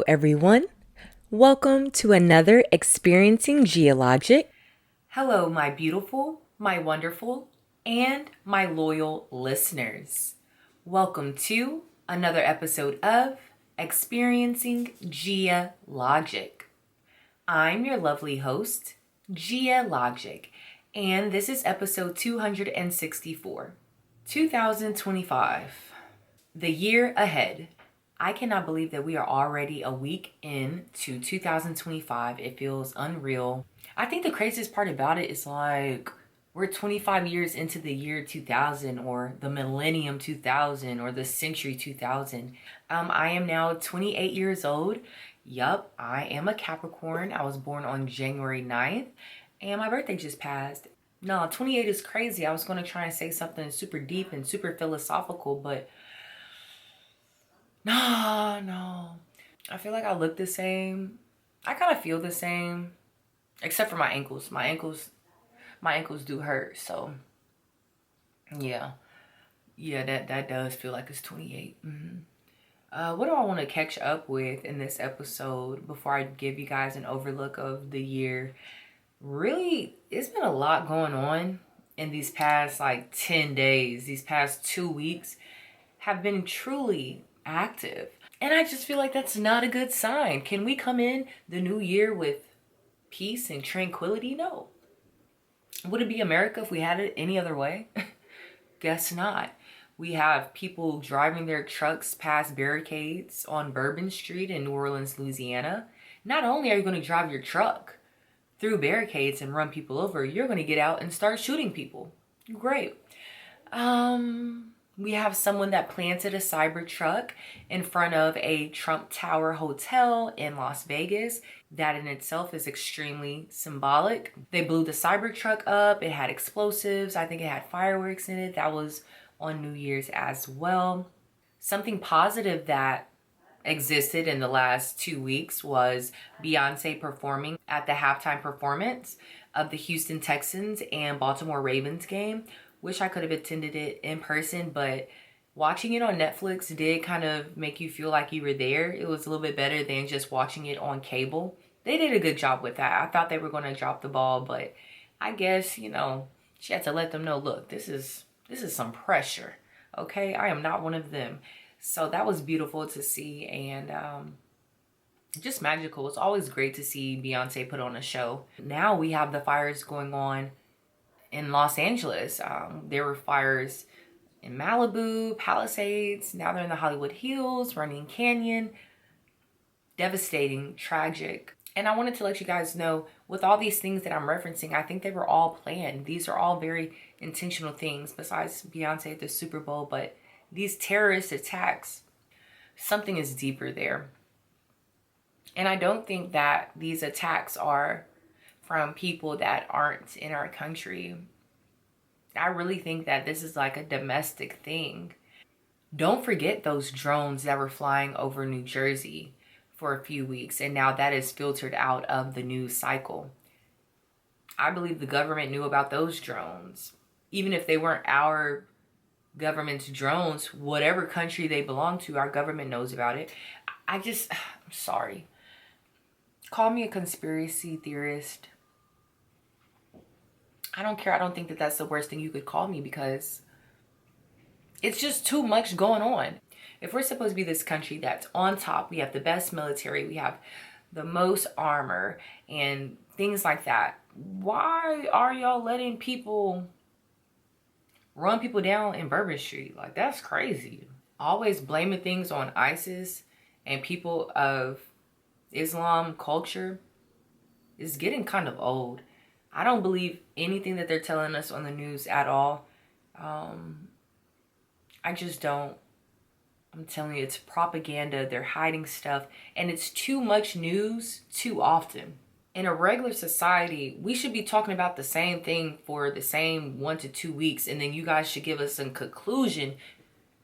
Hello, everyone. Welcome to another Experiencing GhiaLogic. Hello, my beautiful, my wonderful, and my loyal listeners. Welcome to another episode of Experiencing GhiaLogic. I'm your lovely host, GhiaLogic, and this is episode 264, 2025, the year ahead. I cannot believe that we are already a week into 2025. It feels unreal. I think the craziest part about it is like we're 25 years into the year 2000 or the millennium 2000 or the century 2000. I am now 28 years old. Yup, I am a Capricorn. I was born on January 9th and my birthday just passed. No, 28 is crazy. I was going to try and say something super deep and super philosophical, but no. I feel like I look the same. I kind of feel the same, except for my ankles. My ankles do hurt. So, yeah, that does feel like it's 28. What do I want to catch up with in this episode before I give you guys an overlook of the year? Really, it's been a lot going on in these past 10 days. These past 2 weeks have been truly active. And I just feel like that's not a good sign. Can we come in the new year with peace and tranquility? No. Would it be America if we had it any other way? Guess not. We have people driving their trucks past barricades on Bourbon Street in New Orleans, Louisiana. Not only are you going to drive your truck through barricades and run people over, you're going to get out and start shooting people. Great. We have someone that planted a cyber truck in front of a Trump Tower hotel in Las Vegas. That in itself is extremely symbolic. They blew the cyber truck up. It had explosives. I think it had fireworks in it. That was on New Year's as well. Something positive that existed in the last 2 weeks was Beyonce performing at the halftime performance of the Houston Texans and Baltimore Ravens game. Wish I could have attended it in person, but watching it on Netflix did kind of make you feel like you were there. It was a little bit better than just watching it on cable. They did a good job with that. I thought they were going to drop the ball, but I guess, she had to let them know, look, this is some pressure, okay? I am not one of them. So that was beautiful to see and just magical. It's always great to see Beyonce put on a show. Now we have the fires going on in Los Angeles. There were fires in Malibu, Palisades. Now they're in the Hollywood Hills, Running Canyon. Devastating, tragic. And I wanted to let you guys know, with all these things that I'm referencing, I think they were all planned. These are all very intentional things, besides Beyonce at the Super Bowl. But these terrorist attacks, something is deeper there. And I don't think that these attacks are from people that aren't in our country. I really think that this is like a domestic thing. Don't forget those drones that were flying over New Jersey for a few weeks, and now that is filtered out of the news cycle. I believe the government knew about those drones. Even if they weren't our government's drones, whatever country they belong to, our government knows about it. I'm sorry. Call me a conspiracy theorist. I don't care. I don't think that that's the worst thing you could call me, because it's just too much going on. If we're supposed to be this country that's on top, we have the best military, we have the most armor and things like that, why are y'all letting people run people down in Bourbon Street? Like, that's crazy. Always blaming things on ISIS and people of Islam culture is getting kind of old. I don't believe anything that they're telling us on the news at all. I just don't. I'm telling you, it's propaganda. They're hiding stuff. And it's too much news too often. In a regular society, we should be talking about the same thing for the same 1 to 2 weeks. And then you guys should give us some conclusion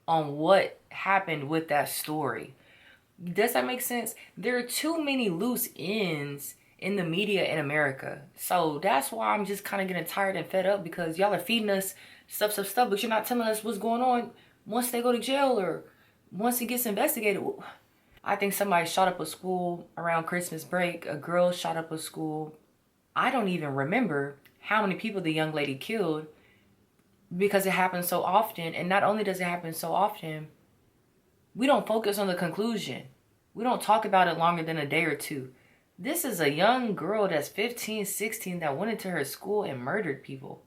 on what happened with that story. Does that make sense? There are too many loose ends in the media in America. So that's why I'm just kind of getting tired and fed up, because y'all are feeding us stuff, but you're not telling us what's going on once they go to jail or once it gets investigated. I think somebody shot up a school around Christmas break. A girl shot up a school. I don't even remember how many people the young lady killed because it happens so often. And not only does it happen so often, we don't focus on the conclusion. We don't talk about it longer than a day or two. This is a young girl that's 15, 16 that went into her school and murdered people.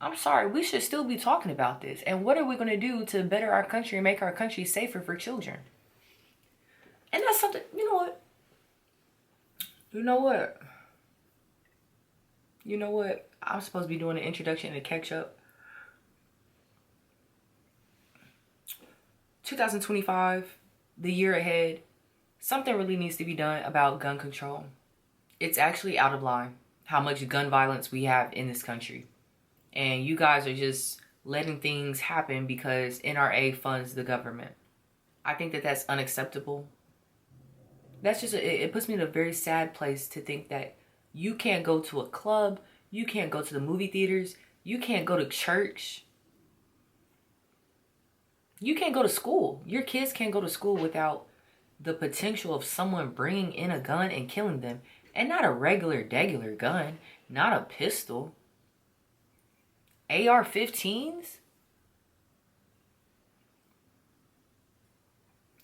I'm sorry, we should still be talking about this. And what are we going to do to better our country and make our country safer for children? And that's something, you know what? You know what? You know what? I'm supposed to be doing an introduction and a catch up. 2025, the year ahead, something really needs to be done about gun control. It's actually out of line how much gun violence we have in this country. And you guys are just letting things happen because NRA funds the government. I think that that's unacceptable. That's just, it puts me in a very sad place to think that you can't go to a club, you can't go to the movie theaters, you can't go to church, you can't go to school. Your kids can't go to school without the potential of someone bringing in a gun and killing them. And not a regular gun, not a pistol. AR-15s?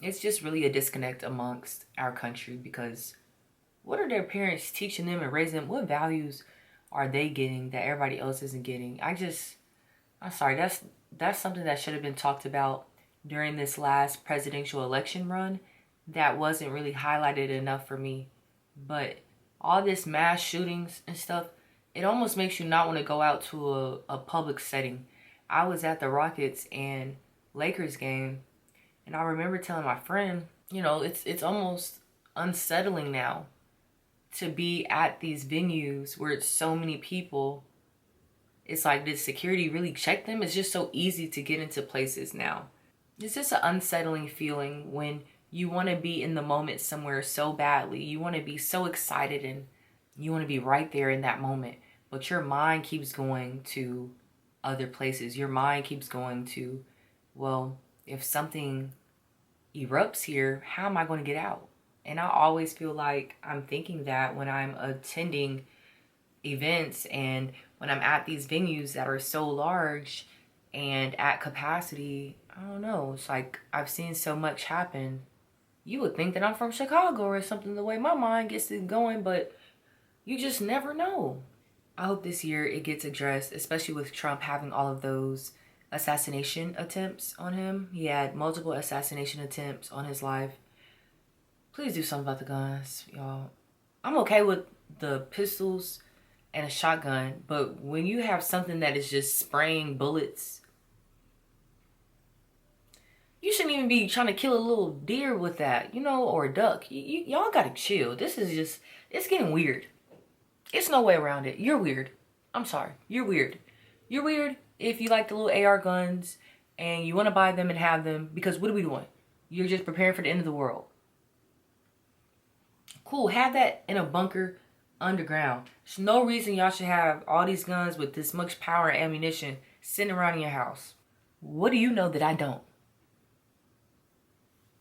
It's just really a disconnect amongst our country because what are their parents teaching them and raising them? What values are they getting that everybody else isn't getting? I'm sorry, that's something that should have been talked about during this last presidential election run that wasn't really highlighted enough for me. But all this mass shootings and stuff, it almost makes you not want to go out to a public setting. I was at the Rockets and Lakers game, and I remember telling my friend, you know, it's almost unsettling now to be at these venues where it's so many people. It's like, did security really check them? It's just so easy to get into places now. It's just an unsettling feeling when you want to be in the moment somewhere so badly. You want to be so excited and you want to be right there in that moment. But your mind keeps going to other places. Your mind keeps going to, well, if something erupts here, how am I going to get out? And I always feel like I'm thinking that when I'm attending events and when I'm at these venues that are so large and at capacity. I don't know. It's like I've seen so much happen. You would think that I'm from Chicago or something, the way my mind gets it going, but you just never know. I hope this year it gets addressed, especially with Trump having all of those assassination attempts on him. He had multiple assassination attempts on his life. Please do something about the guns, y'all. I'm okay with the pistols and a shotgun, but when you have something that is just spraying bullets, you shouldn't even be trying to kill a little deer with that, you know, or a duck. Y'all gotta chill. This is just, it's getting weird. It's no way around it. You're weird. I'm sorry. You're weird. You're weird if you like the little AR guns and you want to buy them and have them, because what are we doing? You're just preparing for the end of the world. Cool, have that in a bunker underground. There's no reason y'all should have all these guns with this much power and ammunition sitting around in your house. What do you know that I don't?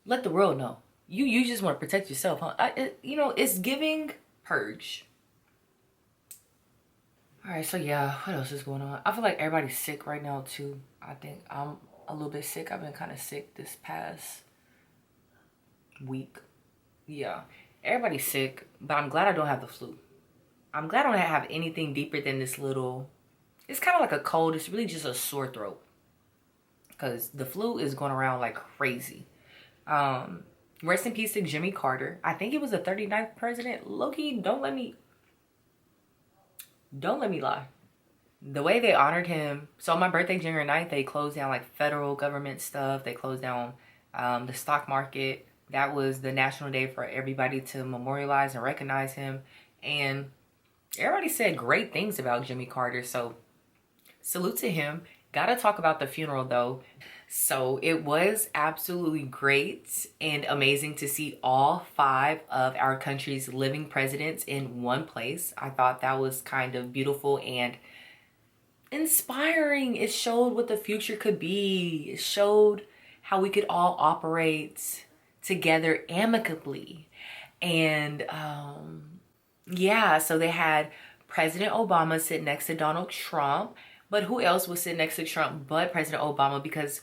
Let the world know. You just want to protect yourself, huh? You know, it's giving purge. Alright, so yeah, what else is going on? I feel like everybody's sick right now too. I think I'm a little bit sick. I've been kind of sick this past week. Yeah, everybody's sick, but I'm glad I don't have the flu. I'm glad I don't have anything deeper than this little, it's kind of like a cold. It's really just a sore throat. Because the flu is going around like crazy. Rest in peace to Jimmy Carter. I think he was the 39th president. Loki, don't let me lie. The way they honored him. So on my birthday, January 9th, they closed down like federal government stuff. They closed down the stock market. That was the national day for everybody to memorialize and recognize him. And everybody said great things about Jimmy Carter. So salute to him. Gotta talk about the funeral though. So it was absolutely great and amazing to see all 5 of our country's living presidents in one place. I thought that was kind of beautiful and inspiring. It showed what the future could be. It showed how we could all operate together amicably. And yeah, so they had President Obama sit next to Donald Trump. But who else would sit next to Trump but President Obama? Because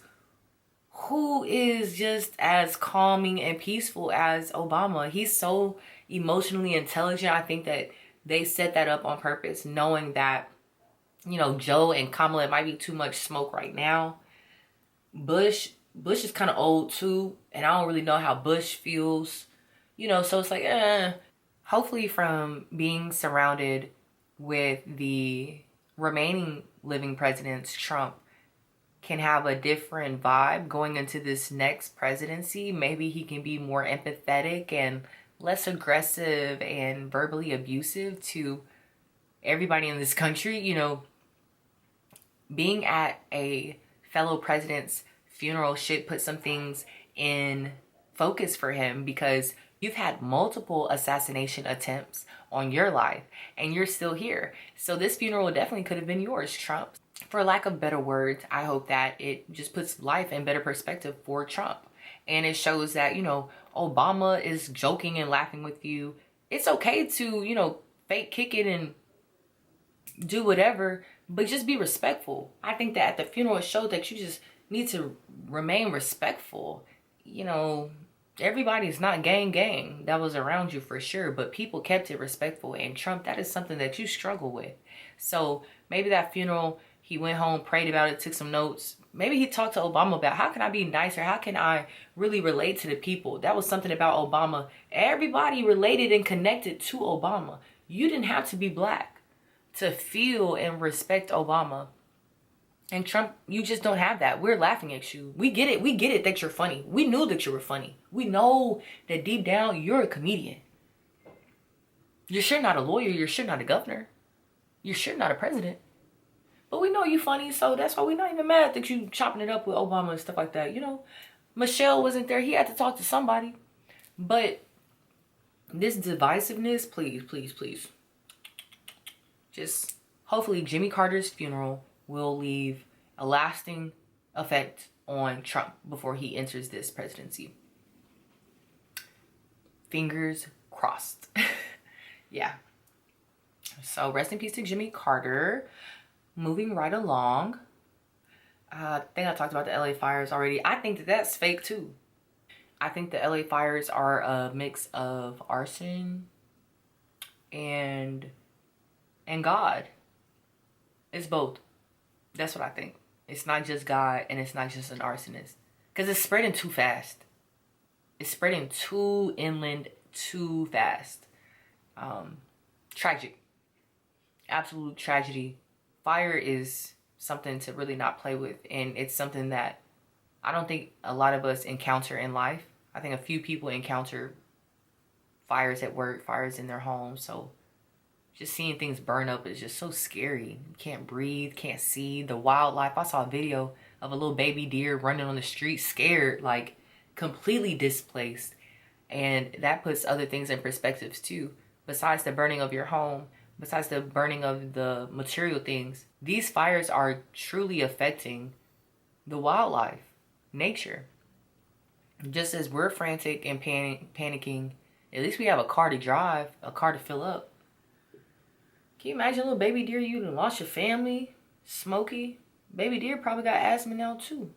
who is just as calming and peaceful as Obama? He's so emotionally intelligent. I think that they set that up on purpose, knowing that, you know, Joe and Kamala, it might be too much smoke right now. Bush is kind of old too, and I don't really know how Bush feels, you know, so it's like, hopefully from being surrounded with the remaining living presidents, Trump can have a different vibe going into this next presidency. Maybe he can be more empathetic and less aggressive and verbally abusive to everybody in this country. You know, being at a fellow president's funeral should put some things in focus for him, because you've had multiple assassination attempts on your life and you're still here. So this funeral definitely could have been yours, Trump. For lack of better words, I hope that it just puts life in better perspective for Trump. And it shows that, you know, Obama is joking and laughing with you. It's okay to, you know, fake kick it and do whatever, but just be respectful. I think that at the funeral it showed that you just need to remain respectful. You know, everybody's not gang that was around you for sure, but people kept it respectful. And Trump, that is something that you struggle with. So maybe that funeral, he went home, prayed about it, took some notes. Maybe he talked to Obama about how can I be nicer? How can I really relate to the people? That was something about Obama. Everybody related and connected to Obama. You didn't have to be black to feel and respect Obama. And Trump, you just don't have that. We're laughing at you. We get it. We get it that you're funny. We knew that you were funny. We know that deep down you're a comedian. You're sure not a lawyer. You're sure not a governor. You're sure not a president. But we know you funny, so that's why we're not even mad that you chopping it up with Obama and stuff like that. You know, Michelle wasn't there. He had to talk to somebody. But this divisiveness, please, please, please. Just hopefully Jimmy Carter's funeral will leave a lasting effect on Trump before he enters this presidency. Fingers crossed. Yeah. So rest in peace to Jimmy Carter. Moving right along. I think I talked about the LA fires already. I think that that's fake too. I think the LA fires are a mix of arson and God. It's both. That's what I think. It's not just God and it's not just an arsonist. Because it's spreading too fast. It's spreading too inland too fast. Tragic. Absolute tragedy. Fire is something to really not play with. And it's something that I don't think a lot of us encounter in life. I think a few people encounter fires at work, fires in their homes. So just seeing things burn up is just so scary. You can't breathe, can't see. The wildlife. I saw a video of a little baby deer running on the street, scared, like completely displaced. And that puts other things in perspectives too. Besides the burning of your home, besides the burning of the material things, these fires are truly affecting the wildlife, nature. Just as we're frantic and panicking, at least we have a car to drive, a car to fill up. Can you imagine a little baby deer, you done lost your family, Smokey? Baby deer probably got asthma now too.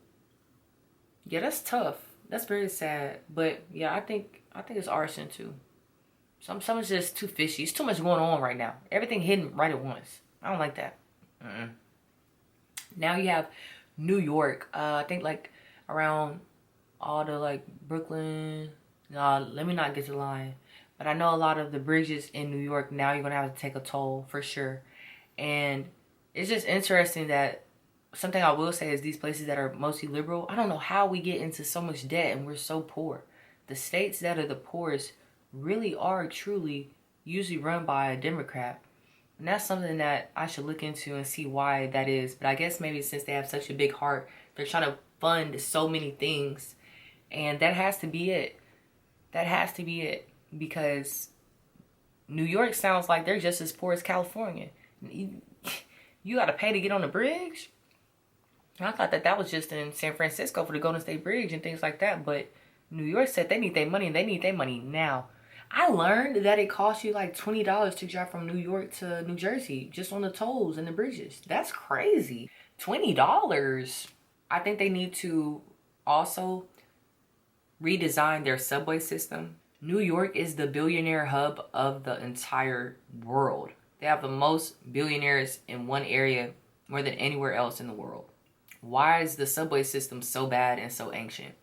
Yeah, that's tough. That's very sad. But yeah, I think it's arson too. Someone's just too fishy. It's too much going on right now. Everything hidden right at once. I don't like that. Now you have New York. I think like around all the like Brooklyn. No, let me not get to lying. But I know a lot of the bridges in New York, now you're going to have to take a toll for sure. And it's just interesting that something I will say is these places that are mostly liberal, I don't know how we get into so much debt and we're so poor. The states that are the poorest really are truly usually run by a Democrat. And that's something that I should look into and see why that is. But I guess maybe since they have such a big heart, they're trying to fund so many things. And that has to be it. That has to be it. Because New York sounds like they're just as poor as California. You got to pay to get on the bridge? I thought that was just in San Francisco for the Golden State Bridge and things like that. But New York said they need their money and they need their money now. I learned that it costs you like $20 to drive from New York to New Jersey just on the tolls and the bridges. That's crazy. $20. I think they need to also redesign their subway system. New York is the billionaire hub of the entire world. They have the most billionaires in one area more than anywhere else in the world. Why is the subway system so bad and so ancient?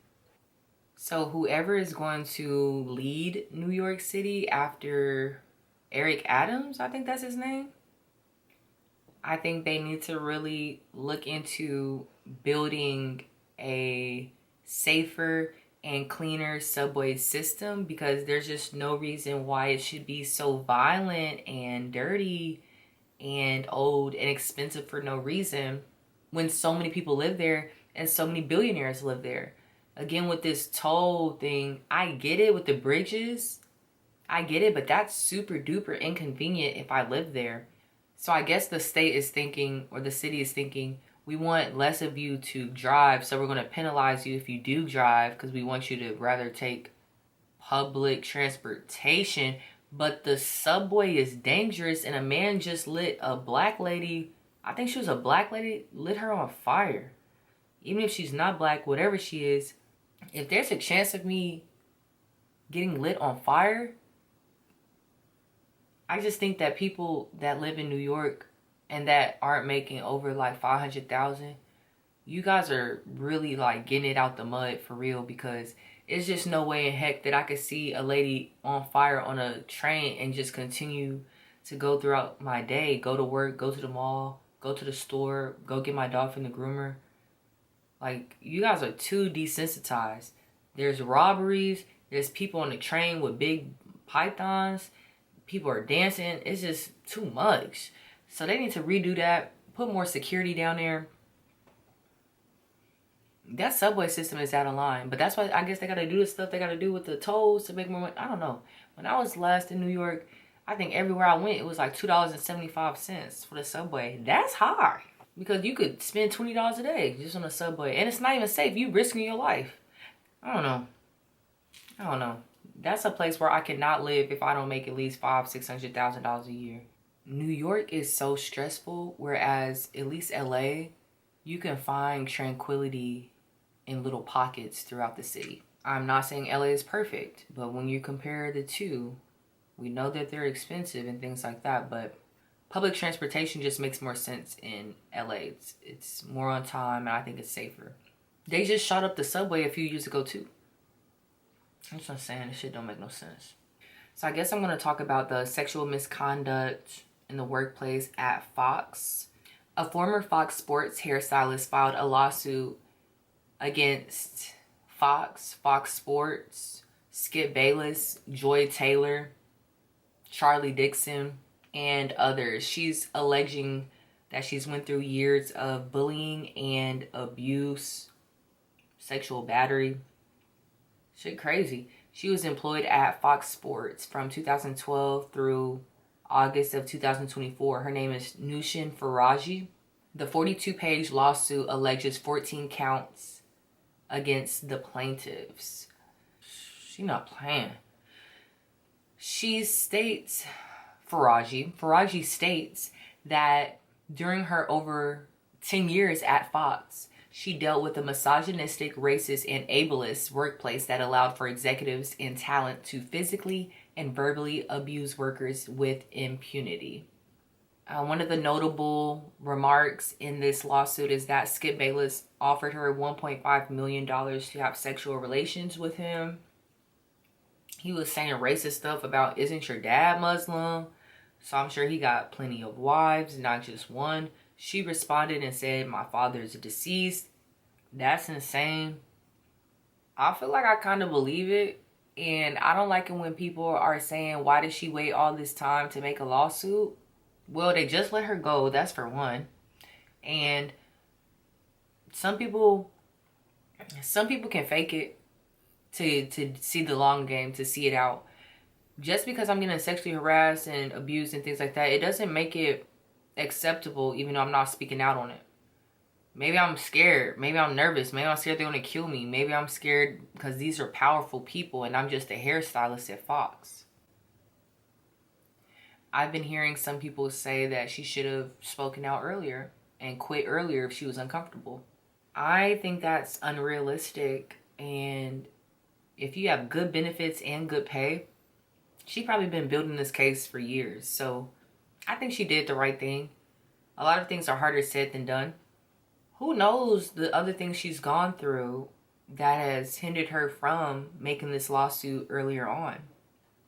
So whoever is going to lead New York City after Eric Adams, I think that's his name, I think they need to really look into building a safer and cleaner subway system, because there's just no reason why it should be so violent and dirty and old and expensive for no reason when so many people live there and so many billionaires live there. Again, with this toll thing, I get it with the bridges. I get it, but that's super duper inconvenient if I live there. So I guess the state is thinking, or the city is thinking, we want less of you to drive, so we're going to penalize you if you do drive because we want you to rather take public transportation. But the subway is dangerous, and a man just lit a black lady, I think she was a black lady, lit her on fire. Even if she's not black, whatever she is, if there's a chance of me getting lit on fire, I just think that people that live in New York and that aren't making over like 500,000, you guys are really like getting it out the mud for real, because it's just no way in heck that I could see a lady on fire on a train and just continue to go throughout my day, go to work, go to the mall, go to the store, go get my dog from the groomer. Like, you guys are too desensitized. There's robberies, there's people on the train with big pythons, people are dancing. It's just too much. So they need to redo that, put more security down there. That subway system is out of line, but that's why I guess they got to do the stuff they got to do with the tolls to make more money. I don't know. When I was last in New York, I think everywhere I went, it was like $2.75 for the subway. That's high, because you could spend $20 a day just on the subway, and it's not even safe. You risking your life. I don't know. That's a place where I cannot live if I don't make at least $500,000-$600,000 a year. New York is so stressful, whereas at least LA, you can find tranquility in little pockets throughout the city. I'm not saying LA is perfect, but when you compare the two, we know that they're expensive and things like that, but public transportation just makes more sense in LA. It's more on time, and I think it's safer. They just shot up the subway a few years ago too. That's what I'm saying. This shit don't make no sense. So I guess I'm going to talk about the sexual misconduct in the workplace at Fox. A former Fox Sports hairstylist filed a lawsuit against Fox, Fox Sports, Skip Bayless, Joy Taylor, Charlie Dixon, and others. She's alleging that she's went through years of bullying and abuse, sexual battery. Shit crazy. She was employed at Fox Sports from 2012 through August of 2024. Her name is Nushin Faraji. The 42-page lawsuit alleges 14 counts against the plaintiffs. She not playing. She states, Faraji states that during her over 10 years at Fox, she dealt with a misogynistic, racist, and ableist workplace that allowed for executives and talent to physically and verbally abuse workers with impunity. One of the notable remarks in this lawsuit is that Skip Bayless offered her $1.5 million to have sexual relations with him. He was saying racist stuff about, isn't your dad Muslim? So I'm sure he got plenty of wives, not just one. She responded and said, my father is deceased. That's insane. I feel like I kind of believe it. And I don't like it when people are saying, why did she wait all this time to make a lawsuit? Well, they just let her go. That's for one. And some people can fake it to see the long game, to see it out. Just because I'm getting sexually harassed and abused and things like that, it doesn't make it acceptable, even though I'm not speaking out on it. Maybe I'm scared. Maybe I'm nervous. Maybe I'm scared they're going to kill me. Maybe I'm scared because these are powerful people and I'm just a hairstylist at Fox. I've been hearing some people say that she should have spoken out earlier and quit earlier if she was uncomfortable. I think that's unrealistic. And if you have good benefits and good pay, she probably been building this case for years. So I think she did the right thing. A lot of things are harder said than done. Who knows the other things she's gone through that has hindered her from making this lawsuit earlier on.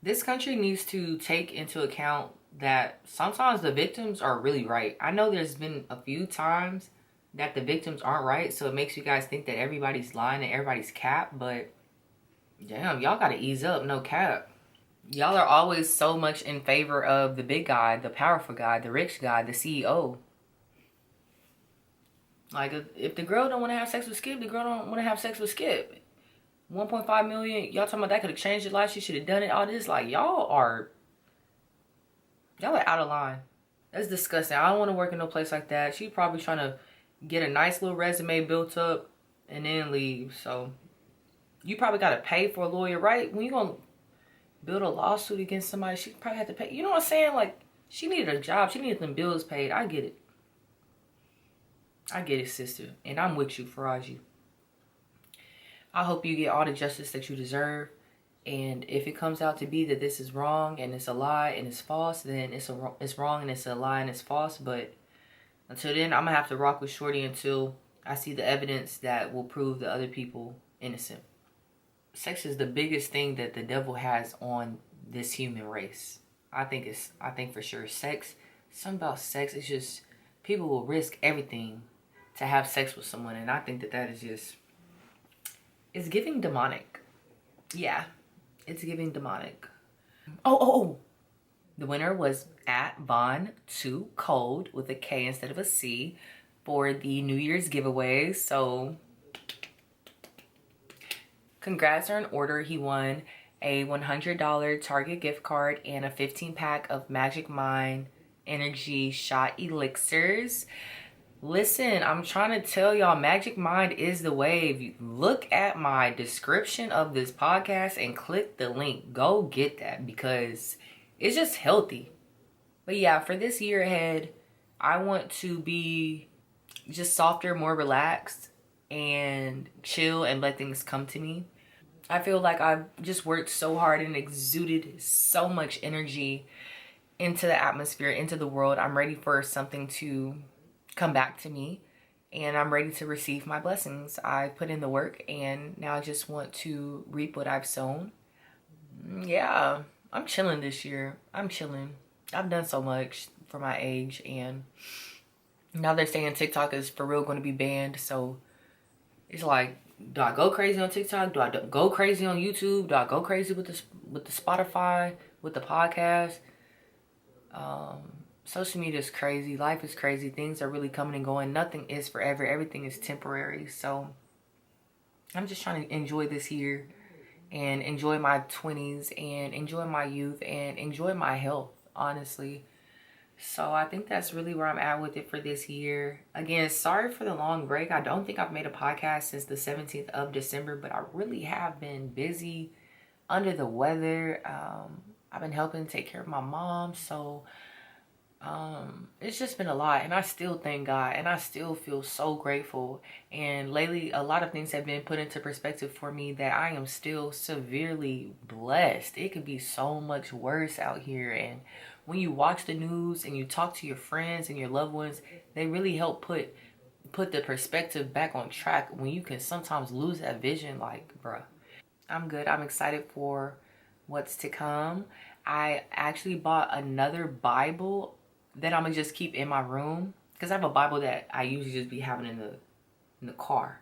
This country needs to take into account that sometimes the victims are really right. I know there's been a few times that the victims aren't right, so it makes you guys think that everybody's lying and everybody's cap, but damn, y'all gotta ease up, no cap. Y'all are always so much in favor of the big guy, the powerful guy, the rich guy, the CEO. Like, if the girl don't want to have sex with Skip, the girl don't want to have sex with Skip. 1.5 million, y'all talking about that could have changed your life, she should have done it, all this. Like, y'all are out of line. That's disgusting. I don't want to work in no place like that. She's probably trying to get a nice little resume built up and then leave. So, you probably got to pay for a lawyer, right? When you going to build a lawsuit against somebody, she probably had to pay. You know what I'm saying? Like, she needed a job. She needed them bills paid. I get it. I get it, sister. And I'm with you, Faraji. I hope you get all the justice that you deserve. And if it comes out to be that this is wrong and it's a lie and it's false, then it's wrong and it's a lie and it's false. But until then, I'm going to have to rock with Shorty until I see the evidence that will prove the other people innocent. Sex is the biggest thing that the devil has on this human race. I think for sure sex, something about sex, it's just people will risk everything to have sex with someone, and I think that is just, it's giving demonic. Yeah, it's giving demonic. Oh. The winner was at Von 2 Cold with a K instead of a C for the New Year's giveaway. So congrats are in order. He won a $100 Target gift card and a 15-pack of Magic Mind Energy Shot Elixirs. Listen, I'm trying to tell y'all, Magic Mind is the wave. Look at my description of this podcast and click the link. Go get that because it's just healthy. But yeah, for this year ahead, I want to be just softer, more relaxed, and chill and let things come to me. I feel like I've just worked so hard and exuded so much energy into the atmosphere, into the world. I'm ready for something to come back to me, and I'm ready to receive my blessings. I put in the work, and now I just want to reap what I've sown. Yeah, I'm chilling this year. I'm chilling. I've done so much for my age, and now they're saying TikTok is for real going to be banned. So it's like, do I go crazy on TikTok? Do I go crazy on YouTube? Do I go crazy with the Spotify, with the podcast? Social media is crazy. Life is crazy. Things are really coming and going. Nothing is forever. Everything is temporary. So I'm just trying to enjoy this year and enjoy my 20s and enjoy my youth and enjoy my health, honestly. So I think that's really where I'm at with it for this year. Again, sorry for the long break. I don't think I've made a podcast since the 17th of December, but I really have been busy, under the weather. I've been helping take care of my mom, so it's just been a lot, and I still thank God, and I still feel so grateful. And lately, a lot of things have been put into perspective for me that I am still severely blessed. It could be so much worse out here, and when you watch the news and you talk to your friends and your loved ones, they really help put the perspective back on track when you can sometimes lose that vision. Like, bruh, I'm good. I'm excited for what's to come. I actually bought another Bible that I'm gonna just keep in my room, because I have a Bible that I usually just be having in the car.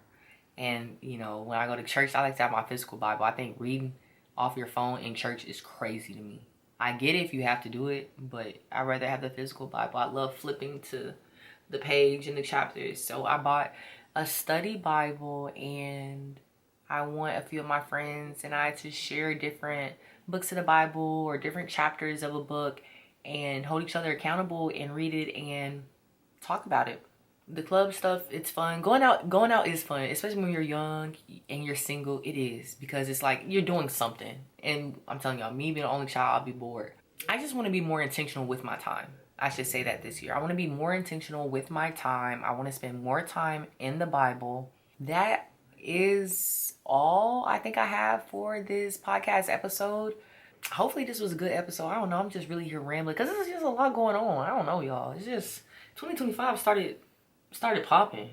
And you know, when I go to church, I like to have my physical Bible. I think reading off your phone in church is crazy to me. I get it if you have to do it, but I'd rather have the physical Bible. I love flipping to the page and the chapters. So I bought a study Bible, and I want a few of my friends and I to share different books of the Bible or different chapters of a book and hold each other accountable and read it and talk about it. The club stuff, it's fun. Going out is fun, especially when you're young and you're single. It is, because it's like you're doing something. And I'm telling y'all, me being the only child, I'll be bored. I just want to be more intentional with my time. I should say that this year. I want to be more intentional with my time. I want to spend more time in the Bible. That is all I think I have for this podcast episode. Hopefully this was a good episode. I don't know. I'm just really here rambling because there's just a lot going on. I don't know, y'all. It's just 2025 started popping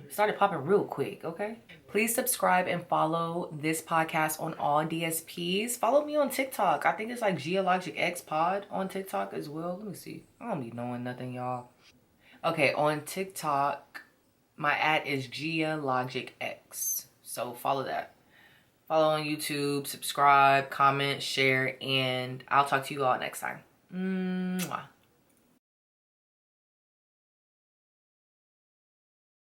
real quick. Okay, please subscribe and follow this podcast on all DSPs. Follow me on TikTok. I think it's like GhiaLogic X Pod on TikTok as well. Let me see. I don't be knowing nothing, y'all. Okay, on TikTok my is GhiaLogic X, so follow that. Follow on YouTube, subscribe, comment, share, and I'll talk to you all next time. Mwah.